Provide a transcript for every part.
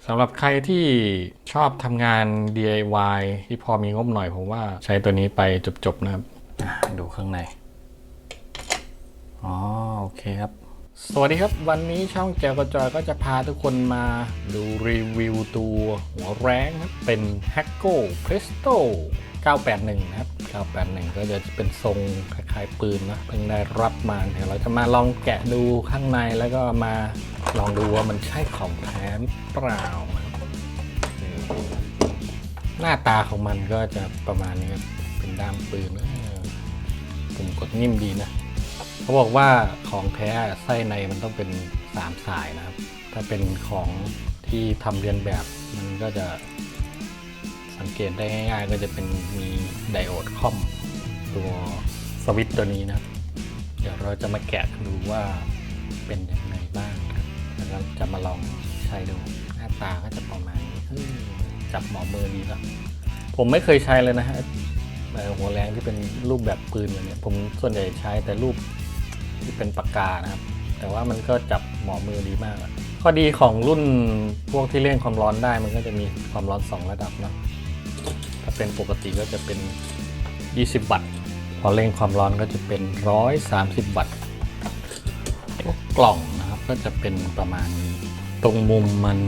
สำหรับใครที่ชอบทำงาน DIY ที่พอมีงบหน่อยผมว่าใช้ตัวนี้ไปจบๆนะครับดูข้างในอ๋อโอเคครับสวัสดีครับวันนี้ช่องแจวกระจอยก็จะพาทุกคนมาดูรีวิวตัวหัวแรงครับเป็น Hakko Presto 981 นะครับ981ก็จะเป็นทรงคล้ายๆปืนนะเพิ่งได้รับมาเดี๋ยวเราจะมาลองแกะดูข้างในแล้วก็มาลองดูว่ามันใช่ของแท้เปล่าหน้าตาของมันก็จะประมาณนี้ครับเป็นด้ามปืนผมกดนิ่มดีนะเขาบอกว่าของแท้ไส้ในมันต้องเป็น3สายนะครับถ้าเป็นของที่ทำเรียนแบบมันก็จะสังเกตได้ง่ายๆก็จะเป็นมีไดโอดค่อมตัวสวิตช์ตัวนี้นะครับเดี๋ยวเราจะมาแกะดูว่าเป็นยังไงบ้างครับแล้วก็จะมาลองใช้ดูหน้าตาก็จะประมาณนี้จับหมอมือดีครับผมไม่เคยใช้เลยนะฮะหัวแรงที่เป็นรูปแบบปืนอย่างนี้ผมส่วนใหญ่ใช้แต่รูปที่เป็นปากกานะครับแต่ว่ามันก็จับหมอมือดีมากข้อดีของรุ่นพวกที่เร่งความร้อนได้มันก็จะมีความร้อน2ระดับเนาะถ้าเป็นปกติก็จะเป็น20 วัตต์พอเร่งความร้อนก็จะเป็น130 วัตต์กล่องนะครับก็จะเป็นประมาณนี้ตรงมุมมัน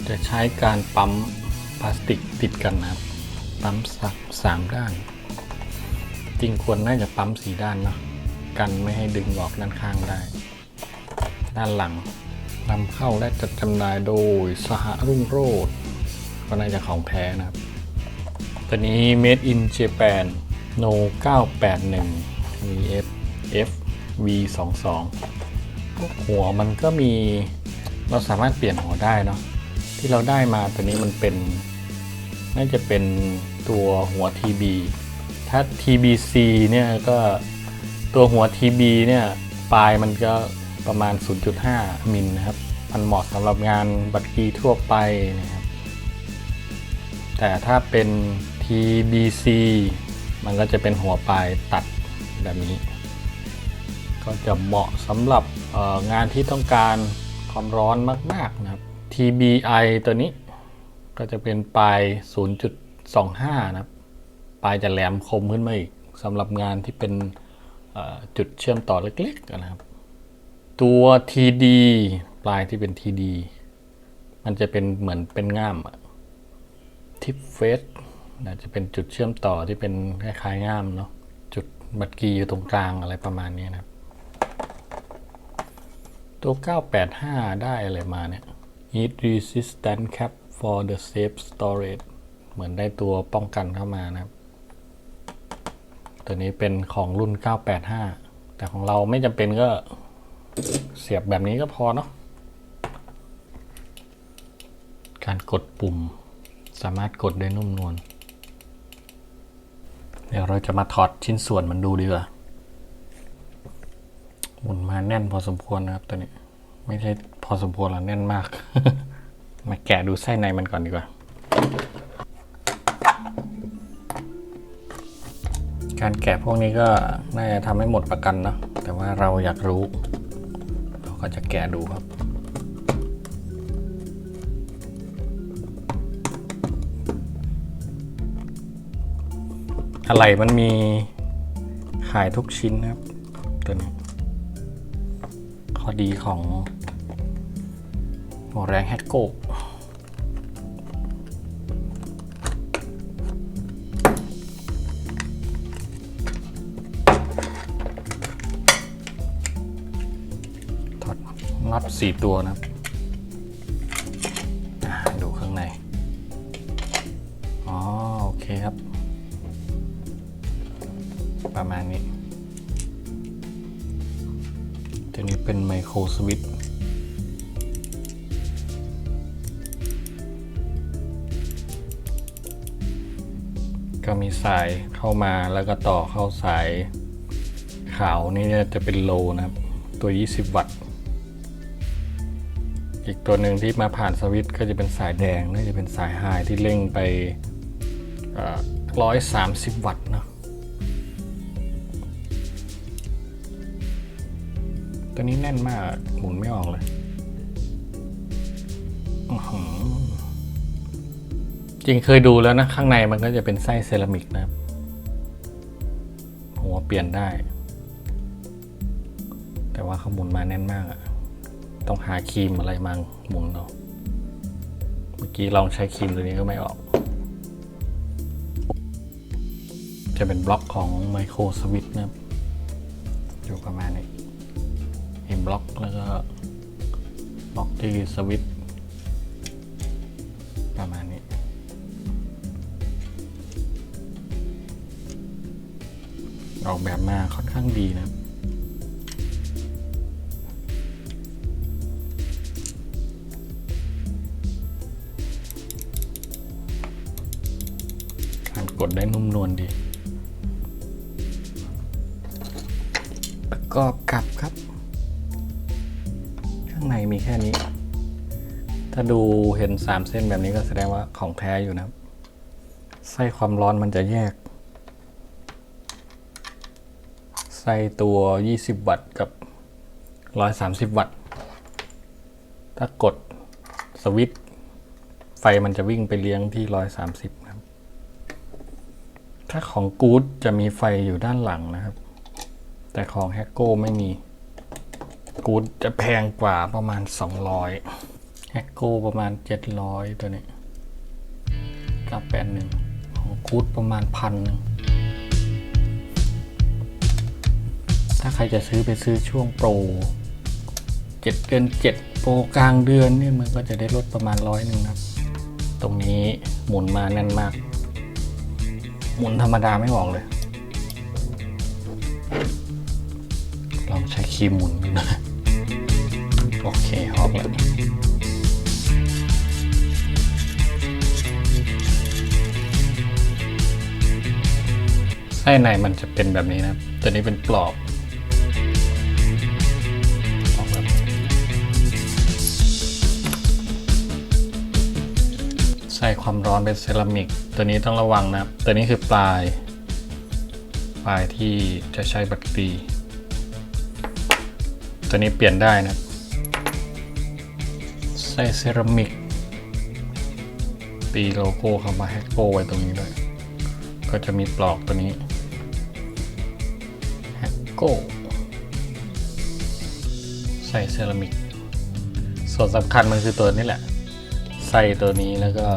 จะใช้การปั๊มพลาสติกติดกันนะครับปั๊ม3 ด้านจริงควรน่าจะปั๊ม4 ด้านเนาะกันไม่ให้ดึงออกด้านข้างได้ด้านหลังนำเข้าและจัดจำหน่ายโดยสหรุ่งโรจน์ก็น่าจะของแท้นะครับตัวนี้ Made in Japan No 981 VF FV22 หัวมันก็มีเราสามารถเปลี่ยนหัวได้เนาะที่เราได้มาตัวนี้มันเป็นน่าจะเป็นตัวหัว TB ถ้า TBC เนี่ยก็ตัวหัว TB เนี่ยปลายมันก็ประมาณ 0.5 มิลนะครับมันเหมาะสำหรับงานบัตรคีย์ทั่วไปนะครับแต่ถ้าเป็น TBC มันก็จะเป็นหัวปลายตัดแบบนี้ก็จะเหมาะสำหรับงานที่ต้องการความร้อนมากๆนะครับ TBI ตัวนี้ก็จะเป็นปลาย 0.25 นะครับปลายจะแหลมคมขึ้นมาอีกสำหรับงานที่เป็นจุดเชื่อมต่อเล็กๆนะครับตัว TD ปลายที่เป็น TD มันจะเป็นเหมือนเป็นง่ามทิปเฟสจะเป็นจุดเชื่อมต่อที่เป็นคล้ายๆง่ามเนาะจุดบัตรคีย์อยู่ตรงกลางอะไรประมาณนี้นะครับตัว 985 ได้อะไรมาเนี่ย Heat Resistant Cap for the Safe Storage เหมือนได้ตัวป้องกันเข้ามานะครับตัวนี้เป็นของรุ่น 985 แต่ของเราไม่จำเป็นก็เสียบแบบนี้ก็พอเนาะการกดปุ่มสามารถกดได้นุ่มนวลเดี๋ยวเราจะมาถอดชิ้นส่วนมันดูดีกว่าหมุนมาแน่นพอสมควรนะครับตัวนี้ไม่ใช่พอสมควรหรอกแน่นมาก มาแกะดูไส้ในมันก่อนดีกว่าการแกะพวกนี้ก็น่าจะทำให้หมดประกันเนาะแต่ว่าเราอยากรู้เราก็จะแกะดูครับอะไรมันมีขายทุกชิ้นนะครับตัวนี้ข้อดีของหัวแรง Hakkoน็อต4 ตัวนะครับดูข้างในอ๋อโอเคครับประมาณนี้ตัวนี้เป็นไมโครสวิตช์ก็มีสายเข้ามาแล้วก็ต่อเข้าสายขาวนี่จะเป็นโลนะครับตัว20 วัตต์อีกตัวหนึ่งที่มาผ่านสวิตช์ก็จะเป็นสายแดงน่าจะเป็นสายไฮที่เร่งไป130 วัตต์เนาะตัวนี้แน่นมากหมุนไม่ออกเลย จริงเคยดูแล้วนะข้างในมันก็จะเป็นไส้เซรามิกนะครับหัวเปลี่ยนได้แต่ว่าเขาหมุนมาแน่นมากอะต้องหาครีมอะไรมาหมุนเนาะเมื่อกี้ลองใช้ครีมตัวนี้ก็ไม่ออกจะเป็นบล็อกของไมโครสวิตช์นะครับอยู่ประมาณนี้เห็นบล็อกแล้วก็บล็อกที่สวิตช์ประมาณนี้ออกแบบมาค่อนข้างดีนะการกดได้นุ่มนวลดีประกอบกับครับข้างในมีแค่นี้ถ้าดูเห็น3เส้นแบบนี้ก็แสดงว่าของแท้อยู่นะครับไส้ความร้อนมันจะแยกไส้ตัว20วัตต์กับ130วัตต์ถ้ากดสวิตช์ไฟมันจะวิ่งไปเลี้ยงที่130ครับถ้าของกู๊ดจะมีไฟอยู่ด้านหลังนะครับแต่ของแฮกโก้ไม่มีกู๊ดจะแพงกว่าประมาณ200แฮกโก้ประมาณ700ตัวนี้981ของกู๊ดประมาณ1,000ถ้าใครจะซื้อไปซื้อช่วงโปร7 เดือน 7โปรกลางเดือนเนี่ยมันก็จะได้ลดประมาณ100ครับตรงนี้หมุนมาแน่นมากหมุนธรรมดาไม่ออกเลยลองใช้ครีมหมุนดูนะโอเคออกแล้วไส้ในมันจะเป็นแบบนี้นะตัวนี้เป็นปลอกใส่ความร้อนเป็นเซรามิกตัวนี้ต้องระวังนะตัวนี้คือปลายที่จะใช้บัตรตีตัวนี้เปลี่ยนได้นะใส่เซรามิกตีโลโก้คำว่าแฮกโก้ไว้ตรงนี้ด้วยก็จะมีปลอกตัวนี้แฮกโก้ใส่เซรามิกส่วนสำคัญมันคือตัวนี้แหละใส่ตัวนี้แล้วก็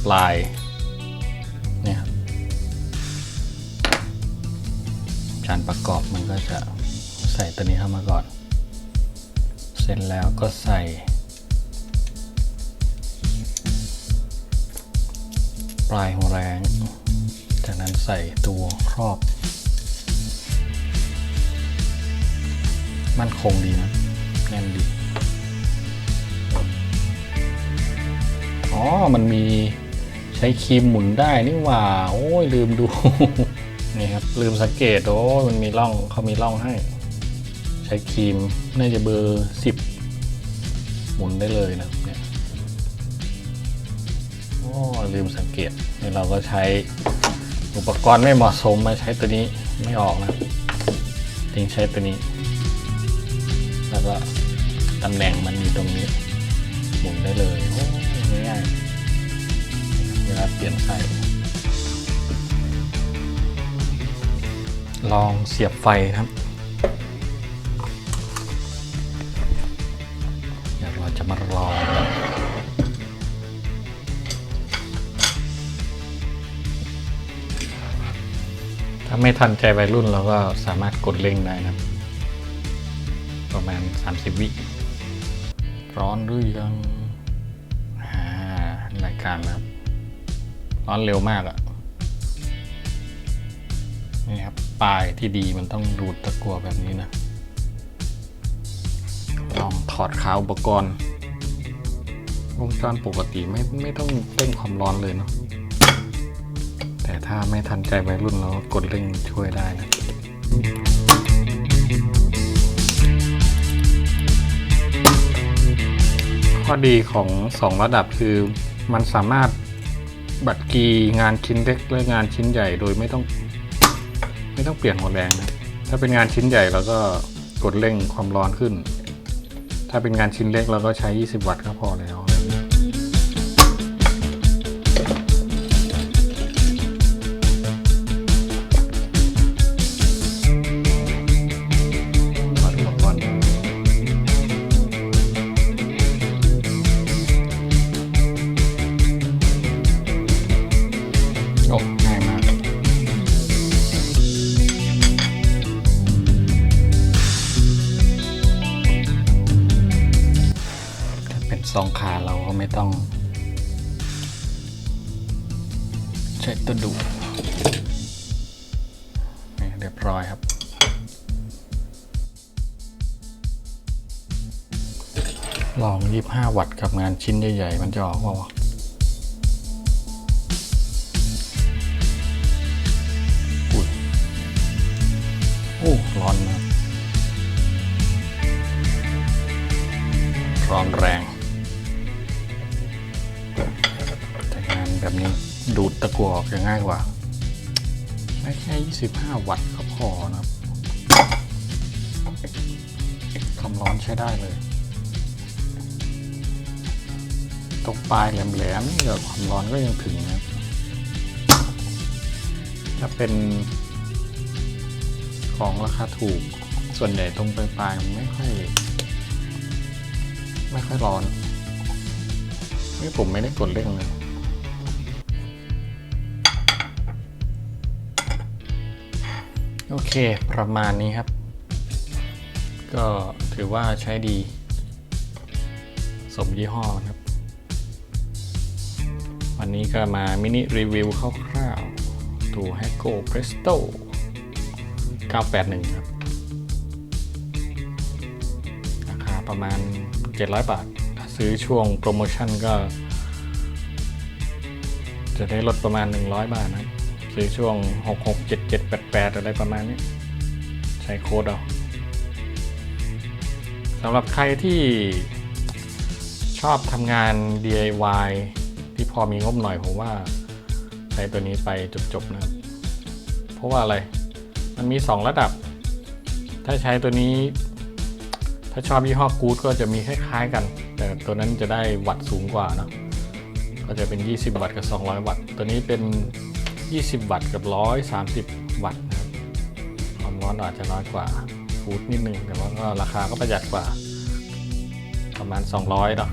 ปลายเนี่ยครับการประกอบมันก็จะใส่ตัวนี้เข้ามาก่อนเสร็จแล้วก็ใส่ปลายหัวแรงจากนั้นใส่ตัวครอบมั่นคงดีนะแน่นดีอ๋อมันมีใช้ครีมหมุนได้นี่หว่าโอ้ยลืมดู นี่ครับลืมสังเกตโอ้มันมีร่องเขามีร่องให้ใช้ครีมน่าจะเบอร์10หมุนได้เลยนะเนี่ยโอ้ลืมสังเกตนี่เราก็ใช้อุปกรณ์ไม่เหมาะสมมาใช้ตัวนี้ไม่ออกนะจึงใช้ตัวนี้แล้วก็ตำแหน่งมันมีตรงนี้หมุนได้เลยโอ้ง่ายๆเวลาเปลี่ยนไส้ลองเสียบไฟครับเดี๋ยวเราจะมาลองถ้าไม่ทันใจวัยรุ่นเราก็สามารถกดเร่งได้นะประมาณ30 วิร้อนหรือยังรายการนะครับร้อนเร็วมากอะนี่ครับปลายที่ดีมันต้องดูดตะกั่วแบบนี้นะลองถอดขาอุปกรณ์วงจรปกติไม่ต้องเร่งความร้อนเลยเนาะแต่ถ้าไม่ทันใจวัยรุ่นเราก็กดเร่งช่วยได้นะข้อดีของ2ระดับคือมันสามารถบัดกีงานชิ้นเล็กและงานชิ้นใหญ่โดยไม่ต้องเปลี่ยนหัวแรงนะถ้าเป็นงานชิ้นใหญ่เราก็กดเร่งความร้อนขึ้นถ้าเป็นงานชิ้นเล็กเราก็ใช้20 วัตต์ก็พอแล้ว ไม่ต้องใช้ตัวดูนี่เรียบร้อยครับลอง25 วัตต์กับงานชิ้นใหญ่ๆมันจะออกว่าวะโอ้ร้อนนะร้อนแรงแต่งานแบบนี้ดูดตะกั่วออกจะง่ายกว่าใช้แค่25 วัตต์ก็พอนะครับความร้อนใช้ได้เลยตรงปลายแหลมๆนี่ความร้อนก็ยังถึงนะครับถ้าเป็นของราคาถูกส่วนใหญ่ตรงปลายมันไม่ค่อยร้อนนี่ผมไม่ได้กดเร่งเลยโอเคประมาณนี้ครับก็ถือว่าใช้ดีสมยี่ห้อครับวันนี้ก็มามินิรีวิวคร่าวๆตัว Hakko Presto 981ครับราคาประมาณ700 บาทถ้าซื้อช่วงโปรโมชั่นก็จะได้ลดประมาณ100 บาทนะซื้อช่วง667788อะไรประมาณนี้ใช้โค้ดเอาสำหรับใครที่ชอบทำงาน DIY ที่พอมีงบหน่อยผมว่าใช้ตัวนี้ไปจบๆนะครับเพราะว่าอะไรมันมี2 ระดับถ้าใช้ตัวนี้ถ้าชอบยี่ห้อกู๊ดก็จะมีคล้ายๆกันแต่ตัวนั้นจะได้วัตต์สูงกว่านะก็จะเป็น20 วัตต์กับ200 วัตต์ตัวนี้เป็น20 วัตต์กับ130 วัตต์นะครับความร้อนอาจจะน้อยกว่ากู๊ดนิดนึงแต่ว่าก็ราคาก็ประหยัดกว่าประมาณ200เนาะ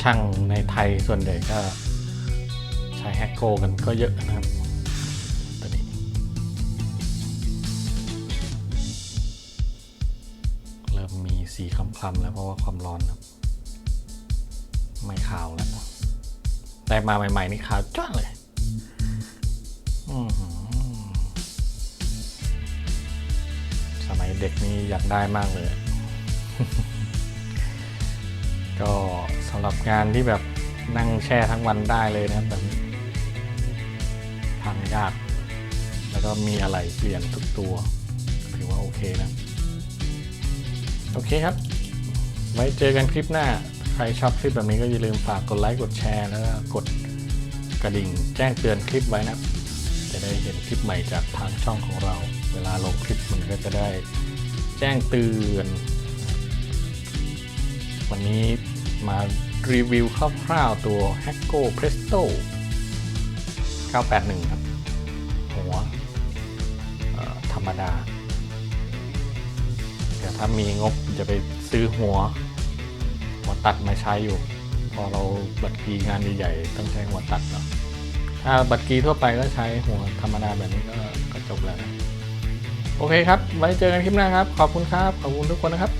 ช่างในไทยส่วนใหญ่ก็ใช้ Hakko กันก็เยอะนะครับตัวนี้เริ่มมีสีคล้ำๆแล้วเพราะว่าความร้อนครับไม่ขาวแล้วได้มาใหม่ๆนี่ขาวจ้าเลยสมัยเด็กนี่อยากได้มากเลยก็สำหรับงานที่แบบนั่งแช่ทั้งวันได้เลยนะครับแบบนี้ทำยากแล้วก็มีอะไรเปลี่ยนทุกตัวถือว่าโอเคนะโอเคครับไว้เจอกันคลิปหน้าใครชอบคลิปแบบนี้ก็อย่าลืมฝากกดไลค์กดแชร์แล้วก็กดกระดิ่งแจ้งเตือนคลิปไว้นะจะได้เห็นคลิปใหม่จากทางช่องของเราเวลาลงคลิปมันก็จะได้แจ้งเตือนวันนี้มารีวิวคร่าวๆตัว Hakko Presto 981ครับหัวธรรมดาเดี๋ยวถ้ามีงบจะไปซื้อหัวตัดมาใช้อยู่พอเราบัตรกีงานใหญ่ๆต้องใช้หัวตัดเนาะถ้าบัตรกีทั่วไปก็ใช้หัวธรรมดาแบบนี้ก็จบแล้วนะโอเคครับไว้เจอกันคลิปหน้าครับขอบคุณครับขอบคุณทุกคนนะครับ